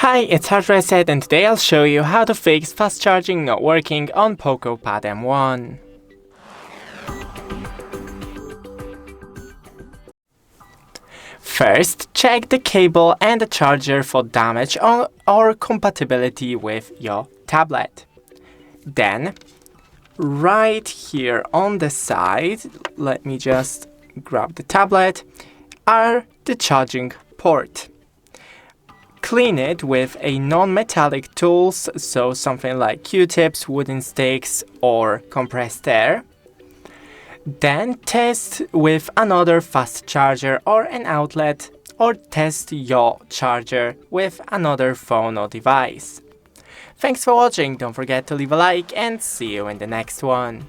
Hi, it's HardReset, and today I'll show you how to fix fast charging not working on POCO Pad M1. First, check the cable and the charger for damage or compatibility with your tablet. Then, right here on the side, let me just grab the tablet, are the charging port. Clean it with a non-metallic tools, so something like Q-tips, wooden sticks or compressed air. Then test with another fast charger or an outlet, or test your charger with another phone or device. Thanks for watching, don't forget to leave a like and see you in the next one.